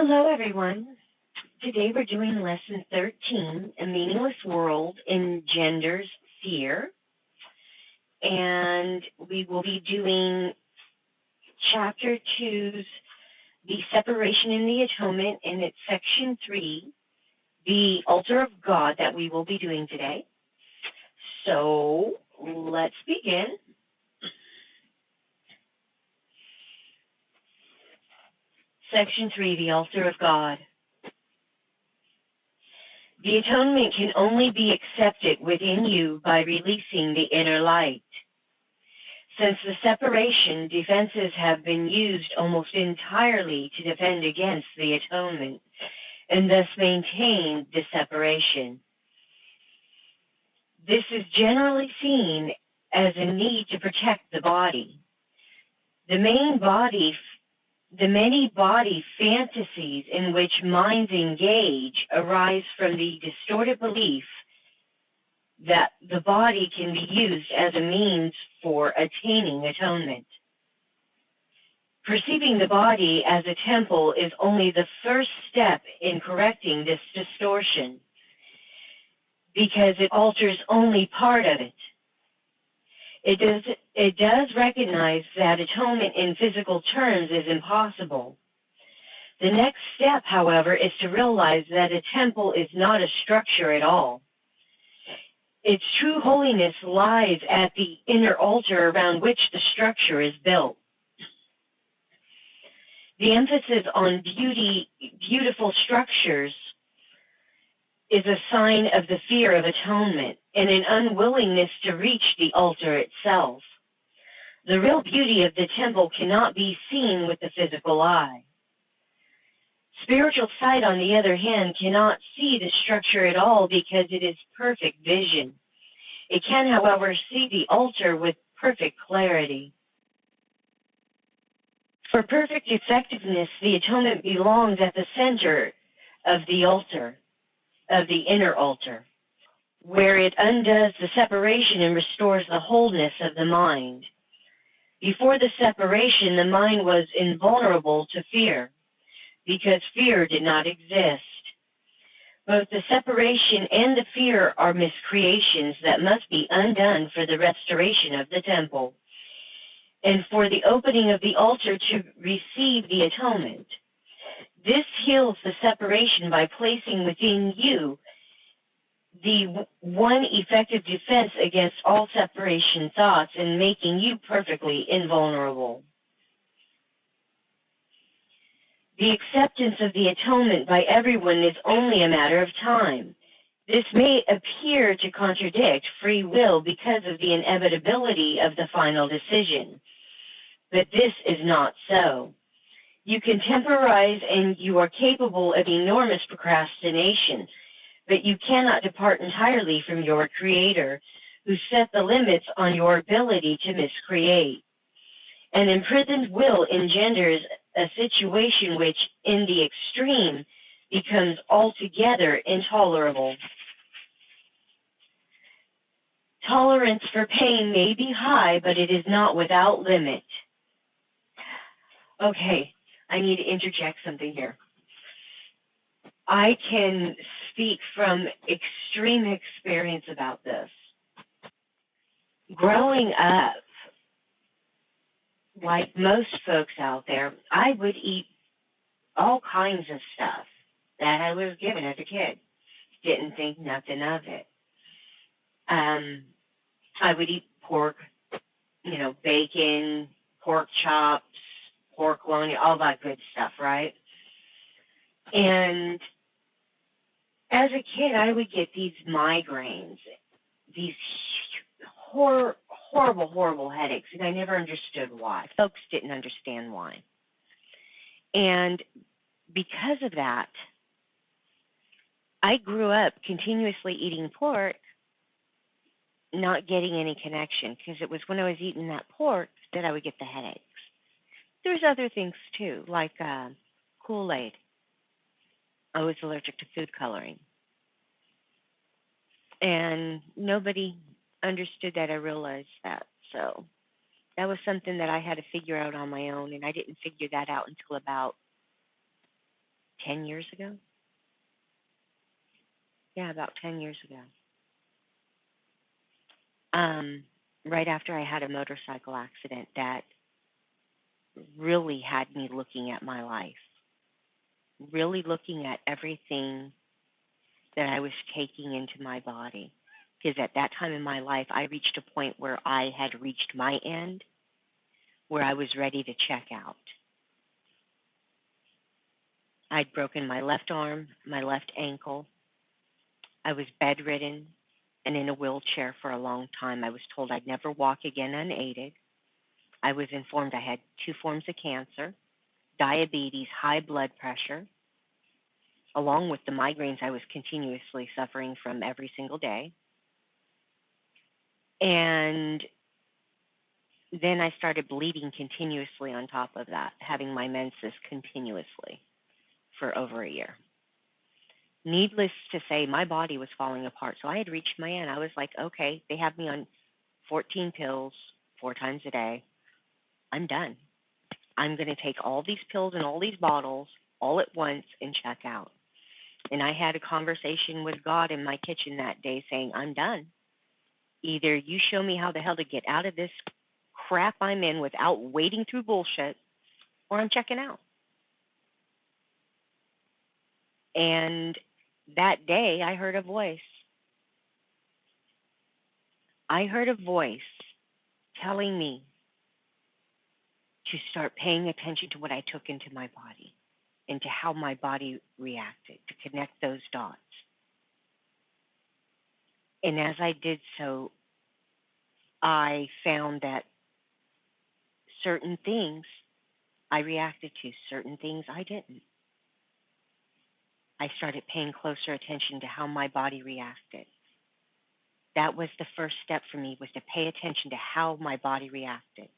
Hello, everyone. Today we're doing Lesson 13, A Meaningless World Engenders Fear. And we will be doing Chapter 2's The Separation in the Atonement, and it's Section 3, The Altar of God, that we will be doing today. So let's begin. Section 3, The Altar of God. The atonement can only be accepted within you by releasing the inner light. Since the separation, defenses have been used almost entirely to defend against the atonement and thus maintain the separation. This is generally seen as a need to protect the body. The many body fantasies in which minds engage arise from the distorted belief that the body can be used as a means for attaining atonement. Perceiving the body as a temple is only the first step in correcting this distortion, because it alters only part of it. It does recognize that atonement in physical terms is impossible. The next step, however, is to realize that a temple is not a structure at all. Its true holiness lies at the inner altar around which the structure is built. The emphasis on beautiful structures is a sign of the fear of atonement and an unwillingness to reach the altar itself. The real beauty of the temple cannot be seen with the physical eye. Spiritual sight, on the other hand, cannot see the structure at all because it is perfect vision. It can, however, see the altar with perfect clarity. For perfect effectiveness, the atonement belongs at the center of the altar, of the inner altar, where it undoes the separation and restores the wholeness of the mind. Before the separation, the mind was invulnerable to fear, because fear did not exist. Both the separation and the fear are miscreations that must be undone for the restoration of the temple, and for the opening of the altar to receive the atonement. This heals the separation by placing within you the one effective defense against all separation thoughts and making you perfectly invulnerable. The acceptance of the atonement by everyone is only a matter of time. This may appear to contradict free will because of the inevitability of the final decision, but this is not so. You can temporize and you are capable of enormous procrastination, but you cannot depart entirely from your Creator, who set the limits on your ability to miscreate. An imprisoned will engenders a situation which, in the extreme, becomes altogether intolerable. Tolerance for pain may be high, but it is not without limit. Okay, I need to interject something here. I can speak from extreme experience about this. Growing up, like most folks out there, I would eat all kinds of stuff that I was given as a kid. Didn't think nothing of it. I would eat pork, bacon, pork chops, pork loin, all that good stuff, right? And as a kid, I would get these migraines, these horrible headaches, and I never understood why. Folks didn't understand why. And because of that, I grew up continuously eating pork, not getting any connection, because it was when I was eating that pork that I would get the headaches. There's other things too, like Kool-Aid. I was allergic to food coloring. And nobody understood that. I realized that. So that was something that I had to figure out on my own, and I didn't figure that out until about 10 years ago. Yeah, about 10 years ago. Right after I had a motorcycle accident that really had me looking at my life, really looking at everything that I was taking into my body. Because at that time in my life, I reached a point where I had reached my end, where I was ready to check out. I'd broken my left arm, my left ankle. I was bedridden and in a wheelchair for a long time. I was told I'd never walk again unaided. I was informed I had 2 forms of cancer, diabetes, high blood pressure, along with the migraines I was continuously suffering from every single day. And then I started bleeding continuously on top of that, having my menses continuously for over a year. Needless to say, my body was falling apart. So I had reached my end. I was like, okay, they have me on 14 pills 4 times a day. I'm done. I'm going to take all these pills and all these bottles all at once and check out. And I had a conversation with God in my kitchen that day saying, I'm done. Either you show me how the hell to get out of this crap I'm in without wading through bullshit, or I'm checking out. And that day, I heard a voice. I heard a voice telling me to start paying attention to what I took into my body and to how my body reacted, to connect those dots. And as I did so, I found that certain things I reacted to, certain things I didn't. I started paying closer attention to how my body reacted. That was the first step for me, was to pay attention to how my body reacted.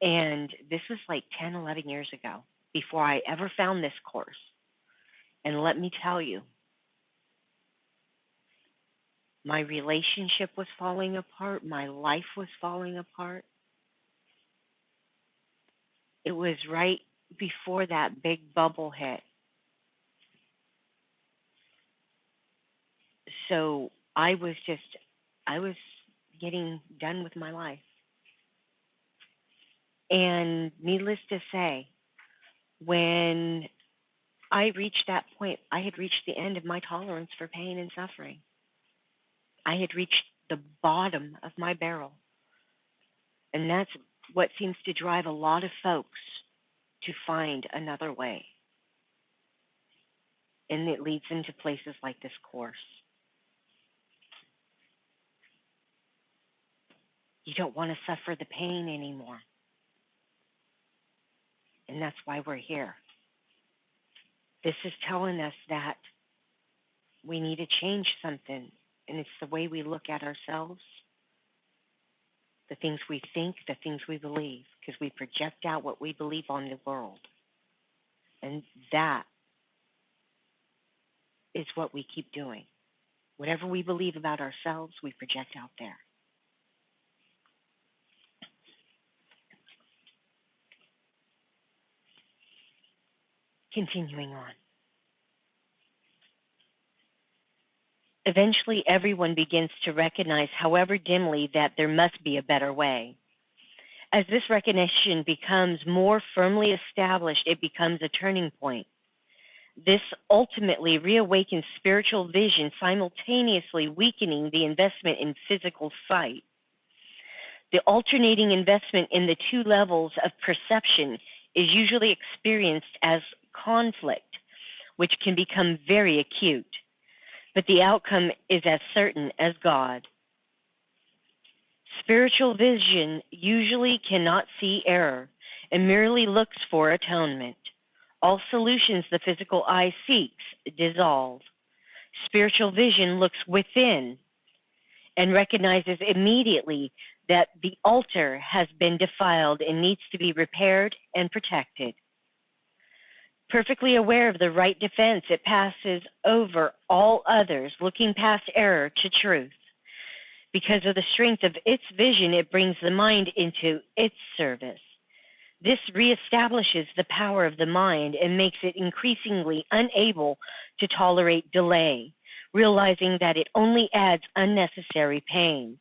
And this was like 10, 11 years ago, before I ever found this course. And let me tell you, my relationship was falling apart. My life was falling apart. It was right before that big bubble hit. So I was getting done with my life. And needless to say, when I reached that point, I had reached the end of my tolerance for pain and suffering. I had reached the bottom of my barrel. And that's what seems to drive a lot of folks to find another way. And it leads them to places like this course. You don't want to suffer the pain anymore. And that's why we're here. This is telling us that we need to change something. And it's the way we look at ourselves, the things we think, the things we believe, because we project out what we believe on the world. And that is what we keep doing. Whatever we believe about ourselves, we project out there. Continuing on. Eventually, everyone begins to recognize, however dimly, that there must be a better way. As this recognition becomes more firmly established, it becomes a turning point. This ultimately reawakens spiritual vision, simultaneously weakening the investment in physical sight. The alternating investment in the 2 levels of perception is usually experienced as conflict, which can become very acute. But the outcome is as certain as God. Spiritual vision usually cannot see error and merely looks for atonement. All solutions the physical eye seeks dissolve. Spiritual vision looks within and recognizes immediately that the altar has been defiled and needs to be repaired and protected. Perfectly aware of the right defense, it passes over all others, looking past error to truth. Because of the strength of its vision, it brings the mind into its service. This reestablishes the power of the mind and makes it increasingly unable to tolerate delay, realizing that it only adds unnecessary pain.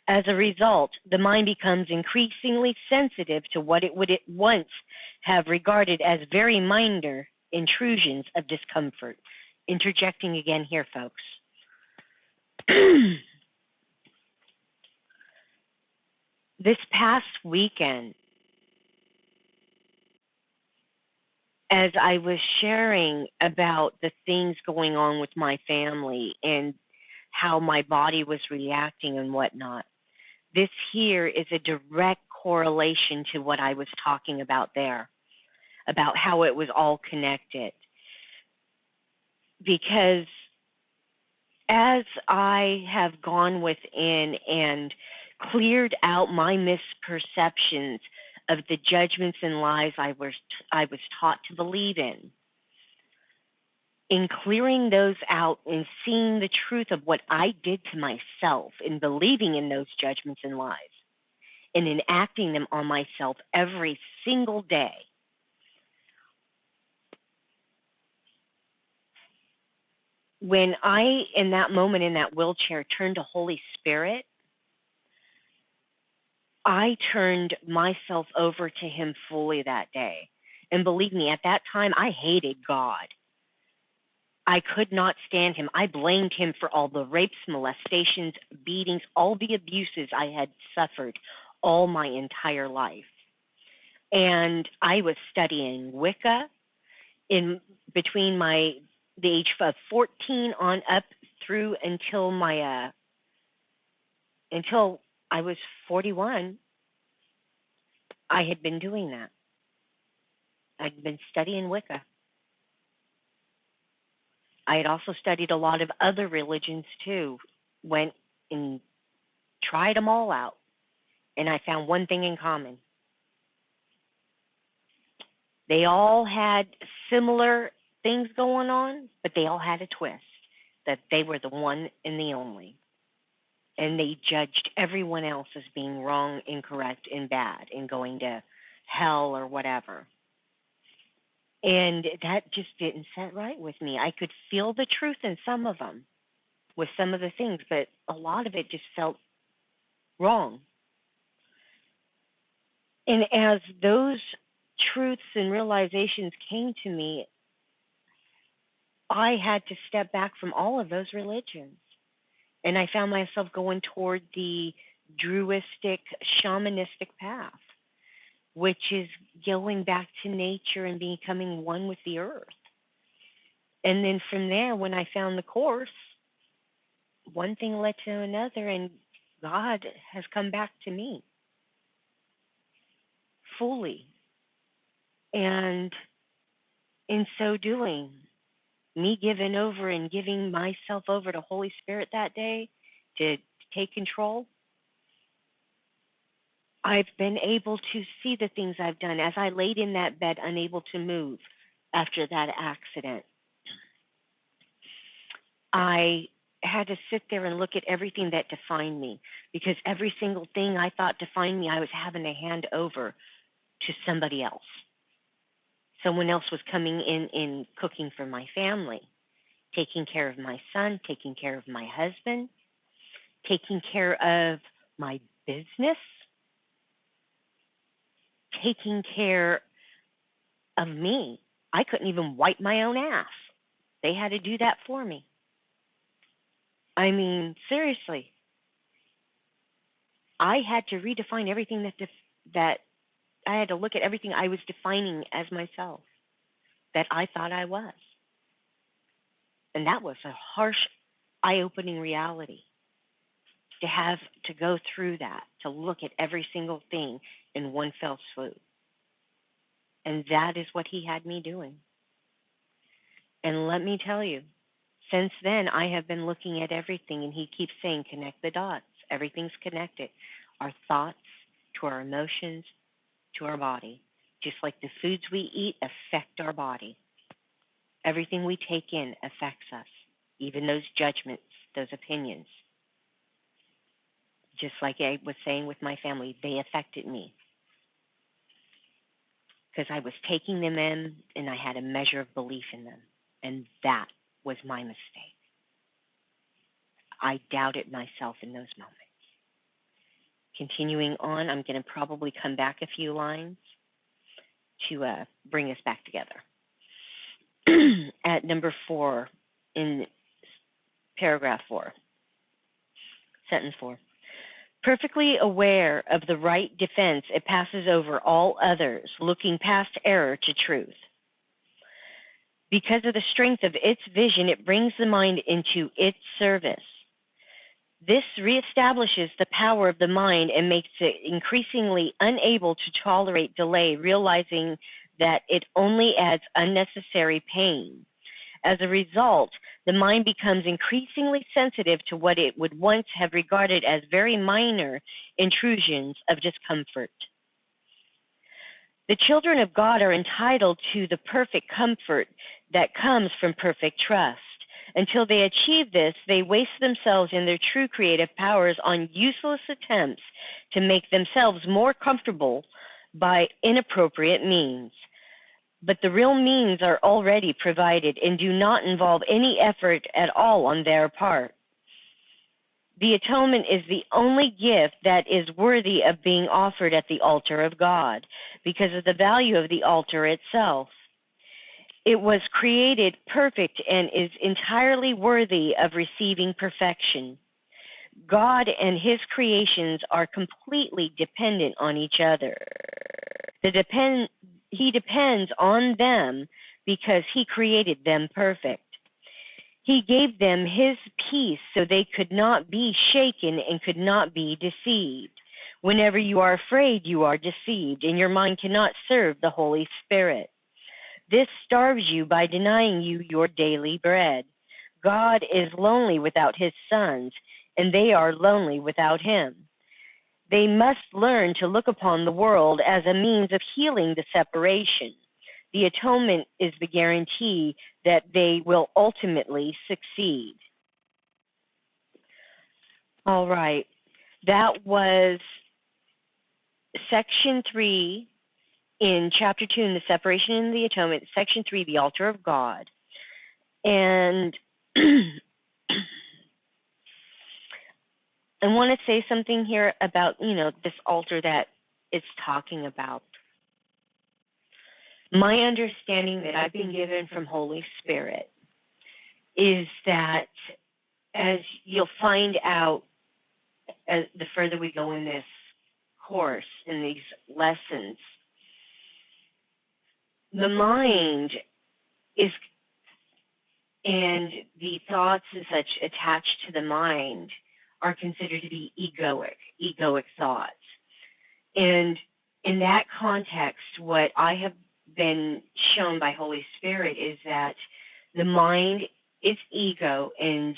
As a result, the mind becomes increasingly sensitive to what it would at once have regarded as very minor intrusions of discomfort. Interjecting again here, folks. This past weekend, as I was sharing about the things going on with my family and how my body was reacting and whatnot, this here is a direct correlation to what I was talking about there, about how it was all connected. Because as I have gone within and cleared out my misperceptions of the judgments and lies I was taught to believe in clearing those out and seeing the truth of what I did to myself in believing in those judgments and lies and enacting them on myself every single day, when I, in that moment in that wheelchair, turned to Holy Spirit, I turned myself over to him fully that day. And believe me, at that time, I hated God. I could not stand him. I blamed him for all the rapes, molestations, beatings, all the abuses I had suffered all my entire life. And I was studying Wicca in between the age of 14 on up through until until I was 41. I had been doing that. I'd been studying Wicca. I had also studied a lot of other religions too, went and tried them all out, and I found one thing in common. They all had similar things going on, but they all had a twist, that they were the one and the only. And they judged everyone else as being wrong, incorrect, and bad, and going to hell or whatever. And that just didn't set right with me. I could feel the truth in some of them, with some of the things, but a lot of it just felt wrong. And as those truths and realizations came to me, I had to step back from all of those religions. And I found myself going toward the druidistic, shamanistic path, which is going back to nature and becoming one with the earth. And then from there, when I found the Course, one thing led to another, and God has come back to me fully. And in so doing, me giving over and giving myself over to Holy Spirit that day to take control, I've been able to see the things I've done as I laid in that bed, unable to move after that accident. I had to sit there and look at everything that defined me, because every single thing I thought defined me, I was having to hand over to somebody else. Someone else was coming in and cooking for my family, taking care of my son, taking care of my husband, taking care of my business, taking care of me. I couldn't even wipe my own ass. They had to do that for me. I mean, seriously. I had to redefine everything that I had to look at everything I was defining as myself, that I thought I was. And that was a harsh, eye-opening reality, to have to go through that, to look at every single thing in one fell swoop. And that is what he had me doing. And let me tell you, since then, I have been looking at everything, and he keeps saying, connect the dots. Everything's connected. Our thoughts to our emotions to our body. Just like the foods we eat affect our body. Everything we take in affects us. Even those judgments, those opinions. Just like I was saying with my family, they affected me. because I was taking them in and I had a measure of belief in them. And that was my mistake. I doubted myself in those moments. Continuing on, I'm going to probably come back a few lines to bring us back together. At number 4 in paragraph 4, sentence 4. Perfectly aware of the right defense, it passes over all others, looking past error to truth. Because of the strength of its vision, it brings the mind into its service. This reestablishes the power of the mind and makes it increasingly unable to tolerate delay, realizing that it only adds unnecessary pain. As a result, the mind becomes increasingly sensitive to what it would once have regarded as very minor intrusions of discomfort. The children of God are entitled to the perfect comfort that comes from perfect trust. Until they achieve this, they waste themselves in their true creative powers on useless attempts to make themselves more comfortable by inappropriate means. But the real means are already provided and do not involve any effort at all on their part. The atonement is the only gift that is worthy of being offered at the altar of God because of the value of the altar itself. It was created perfect and is entirely worthy of receiving perfection. God and his creations are completely dependent on each other. He depends on them because he created them perfect. He gave them his peace so they could not be shaken and could not be deceived. Whenever you are afraid, you are deceived, and your mind cannot serve the Holy Spirit. This starves you by denying you your daily bread. God is lonely without his sons, and they are lonely without him. They must learn to look upon the world as a means of healing the separation. The atonement is the guarantee that they will ultimately succeed. All right. That was section 3 in chapter 2 in the separation and the atonement, section 3, the altar of God. And I want to say something here about, this altar that it's talking about. My understanding that I've been given from Holy Spirit is that, as you'll find out as the further we go in this course, in these lessons, the mind is, and the thoughts and such attached to the mind are considered to be egoic thoughts. And in that context, what I have been shown by Holy Spirit is that the mind is ego, and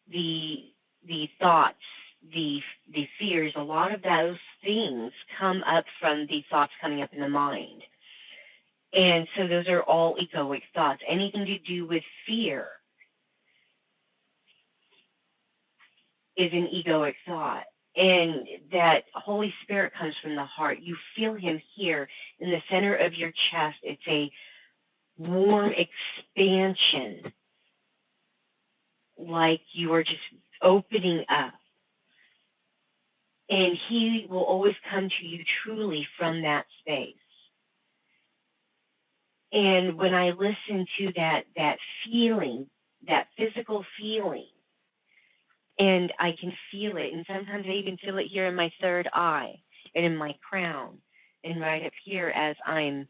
the thoughts, the fears, a lot of those things come up from the thoughts coming up in the mind. And so those are all egoic thoughts. Anything to do with fear is an egoic thought. And that Holy Spirit comes from the heart. You feel him here in the center of your chest. It's a warm expansion, like you are just opening up. And he will always come to you truly from that space. And when I listen to that feeling, that physical feeling, and I can feel it, and sometimes I even feel it here in my third eye and in my crown and right up here as I'm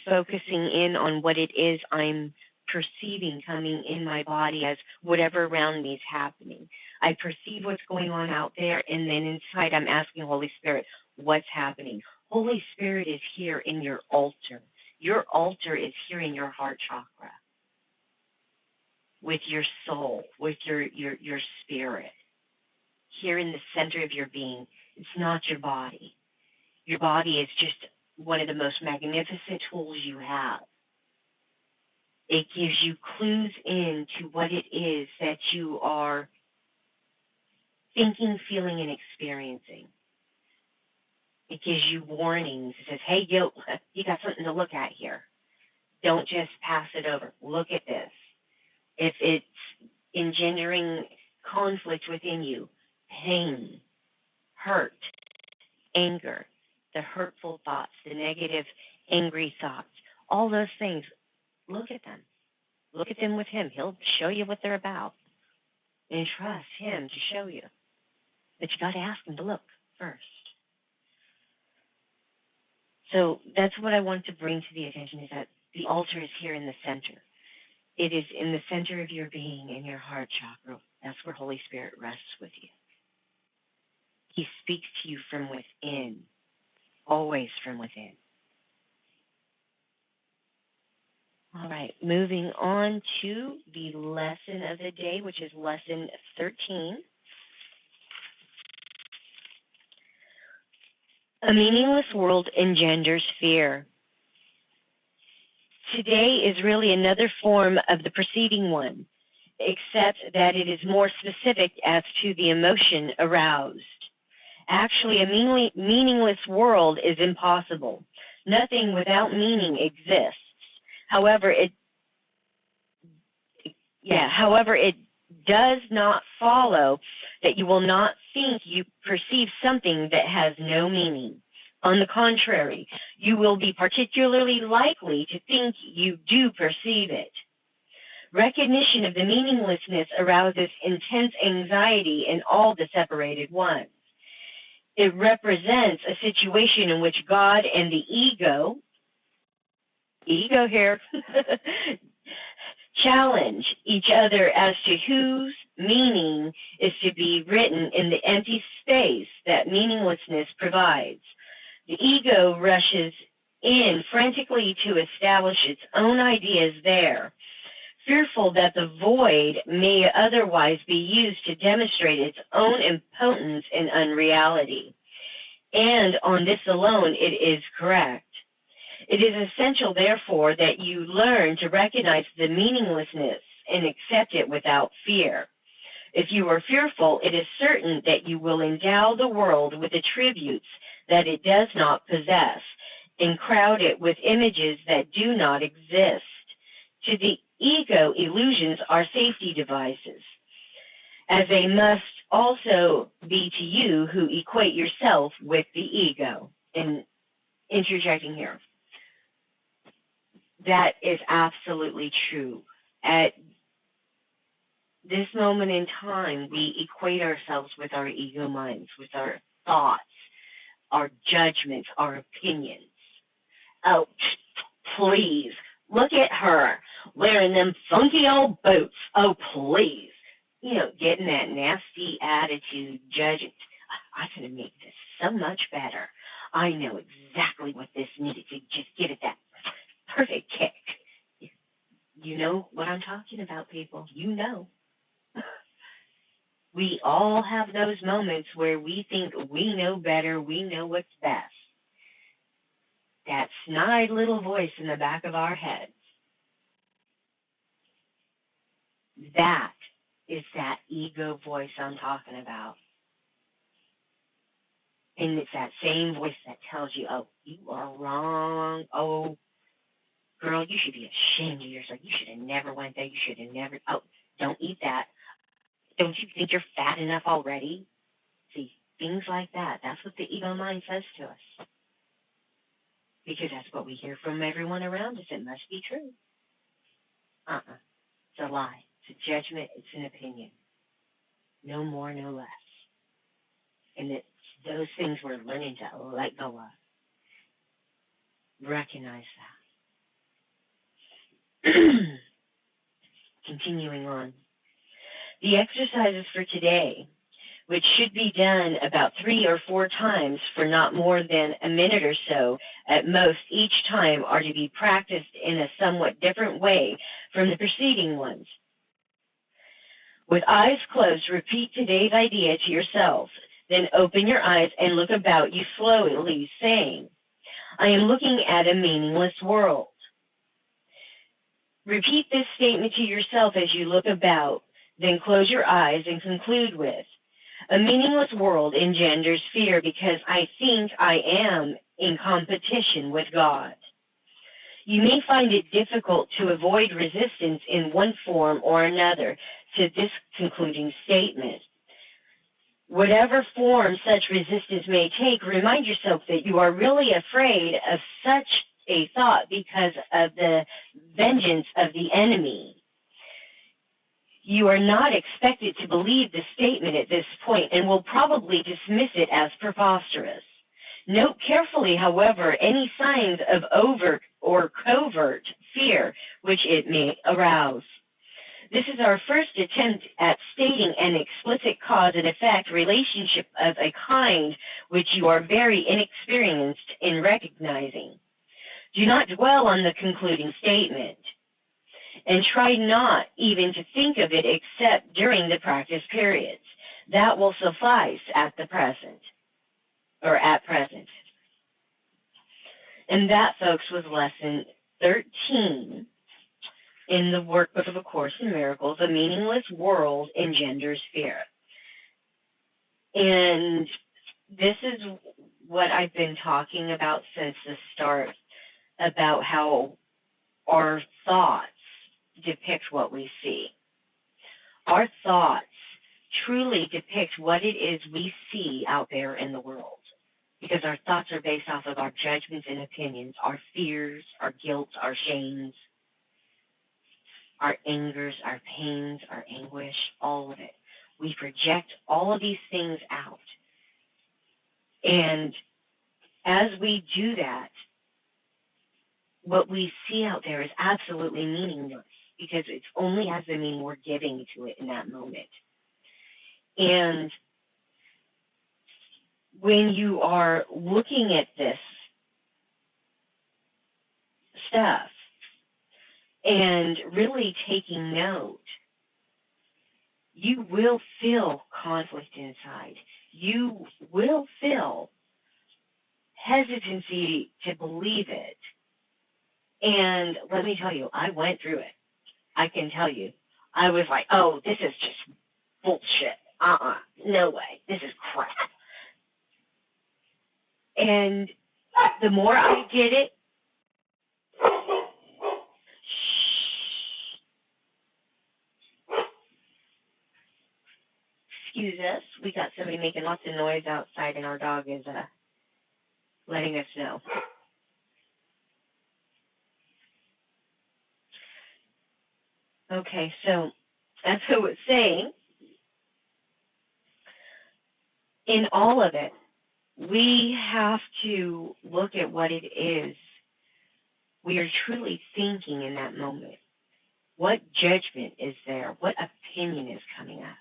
focusing in on what it is I'm perceiving coming in my body as whatever around me is happening. I perceive what's going on out there, and then inside I'm asking Holy Spirit, what's happening? Holy Spirit is here in your altar. Your altar is here in your heart chakra, with your soul, with your spirit, here in the center of your being. It's not your body. Your body is just one of the most magnificent tools you have. It gives you clues into what it is that you are thinking, feeling, and experiencing. It gives you warnings. It says, hey, you got something to look at here. Don't just pass it over. Look at this. If it's engendering conflict within you, pain, hurt, anger, the hurtful thoughts, the negative, angry thoughts, all those things, look at them. Look at them with him. He'll show you what they're about. And trust him to show you. But you got to ask him to look first. So that's what I want to bring to the attention, is that the altar is here in the center. It is in the center of your being, in your heart chakra. That's where Holy Spirit rests with you. He speaks to you from within, always from within. All right, moving on to the lesson of the day, which is lesson 13. A meaningless world engenders fear. Today is really another form of the preceding one, except that it is more specific as to the emotion aroused. Actually, a meaningless world is impossible. Nothing without meaning exists. However, it does not follow that you will not think you perceive something that has no meaning. On the contrary, you will be particularly likely to think you do perceive it. Recognition of the meaninglessness arouses intense anxiety in all the separated ones. It represents a situation in which God and the ego here, challenge each other as to whose meaning is to be written in the empty space that meaninglessness provides. The ego rushes in frantically to establish its own ideas there, fearful that the void may otherwise be used to demonstrate its own impotence and unreality. And on this alone, it is correct. It is essential, therefore, that you learn to recognize the meaninglessness and accept it without fear. If you are fearful, it is certain that you will endow the world with attributes that it does not possess and crowd it with images that do not exist. To the ego, illusions are safety devices, as they must also be to you who equate yourself with the ego. And interjecting here, that is absolutely true. At this moment in time, we equate ourselves with our ego minds, with our thoughts, our judgments, our opinions. Oh, please, look at her wearing them funky old boots. Oh, please. You know, getting that nasty attitude, judging. I could have made this so much better. I know exactly what this needed to just give it that perfect kick. You know what I'm talking about, people. You know. We all have those moments where we think we know better, we know what's best. That snide little voice in the back of our heads. That is that ego voice I'm talking about. And it's that same voice that tells you, oh, you are wrong. Oh, girl, you should be ashamed of yourself. You should have never went there. You should have never, oh, don't eat that. Don't you think you're fat enough already? See, things like that. That's what the ego mind says to us. Because that's what we hear from everyone around us. It must be true. It's a lie. It's a judgment. It's an opinion. No more, no less. And it's those things we're learning to let go of. Recognize that. Continuing on. The exercises for today, which should be done about 3 or 4 times for not more than a minute or so at most each time, are to be practiced in a somewhat different way from the preceding ones. With eyes closed, repeat today's idea to yourself. Then open your eyes and look about you slowly, saying, I am looking at a meaningless world. Repeat this statement to yourself as you look about. Then close your eyes and conclude with, A meaningless world engenders fear because I think I am in competition with God. You may find it difficult to avoid resistance in one form or another to this concluding statement. Whatever form such resistance may take, remind yourself that you are really afraid of such a thought because of the vengeance of the enemy. You are not expected to believe the statement at this point and will probably dismiss it as preposterous. Note carefully, however, any signs of overt or covert fear which it may arouse. This is our first attempt at stating an explicit cause and effect relationship of a kind which you are very inexperienced in recognizing. Do not dwell on the concluding statement, and try not even to think of it except during the practice periods. That will suffice at the present, or at present. And that, folks, was lesson 13 in the workbook of A Course in Miracles. A meaningless world engenders fear. And this is what I've been talking about since the start, about how our thoughts depict what we see. Our thoughts truly depict what it is we see out there in the world, because our thoughts are based off of our judgments and opinions, our fears, our guilt, our shames, our angers, our pains, our anguish, all of it. We project all of these things out. And as we do that, what we see out there is absolutely meaningless, because it's only as the meaning we're giving to it in that moment. And when you are looking at this stuff and really taking note, you will feel conflict inside. You will feel hesitancy to believe it. And let me tell you, I went through it. I can tell you. I was like, oh, this is just bullshit. No way. This is crap. And the more I did it, excuse us, we got somebody making lots of noise outside, and our dog is letting us know. Okay, so as I was saying, in all of it, we have to look at what it is we are truly thinking in that moment. What judgment is there? What opinion is coming up?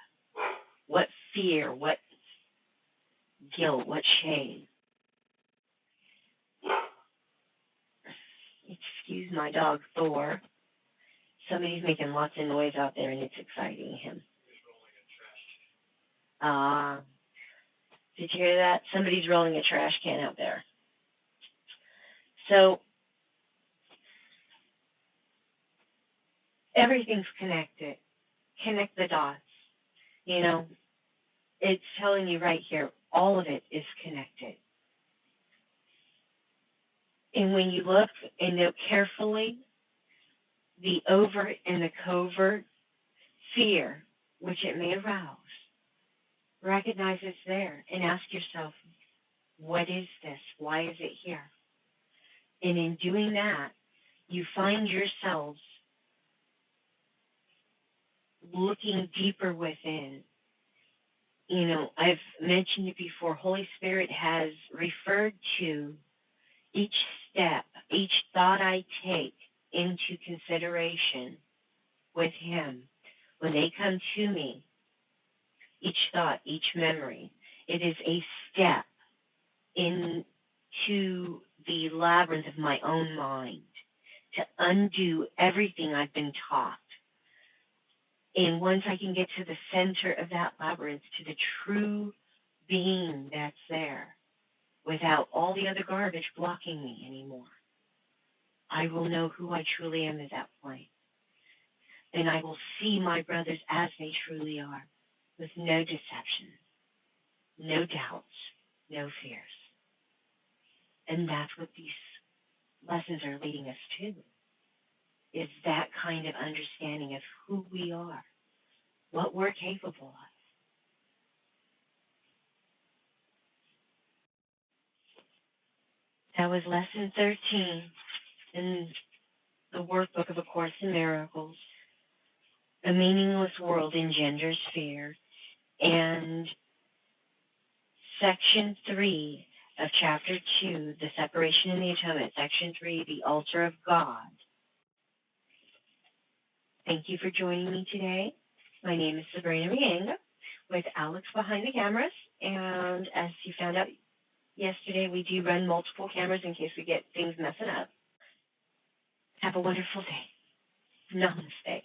What fear? What guilt? What shame? Excuse my dog, Thor. Somebody's making lots of noise out there, and it's exciting him. Did you hear that? Somebody's rolling a trash can out there. So everything's connected. Connect the dots. You know, it's telling you right here, all of it is connected. And when you look and note carefully the overt and the covert fear which it may arouse, recognize it's there and ask yourself, what is this? Why is it here? And in doing that, you find yourselves looking deeper within. You know, I've mentioned it before, Holy Spirit has referred to each step, each thought I take into consideration with Him. When they come to me, each thought, each memory, it is a step into the labyrinth of my own mind to undo everything I've been taught. And once I can get to the center of that labyrinth, to the true being that's there, without all the other garbage blocking me anymore, I will know who I truly am at that point. Then I will see my brothers as they truly are, with no deception. no doubts, no fears. And that's what these lessons are leading us to, is that kind of understanding of who we are, what we're capable of. That was lesson 13 in the workbook of A Course in Miracles. A meaningless world engenders fear. And section 3 of chapter 2, the separation and the atonement. Section 3, the altar of God. Thank you for joining me today. My name is Sabrina Reyenga with Alex behind the cameras. And as you found out yesterday, we do run multiple cameras in case we get things messing up. Have a wonderful day. Namaste.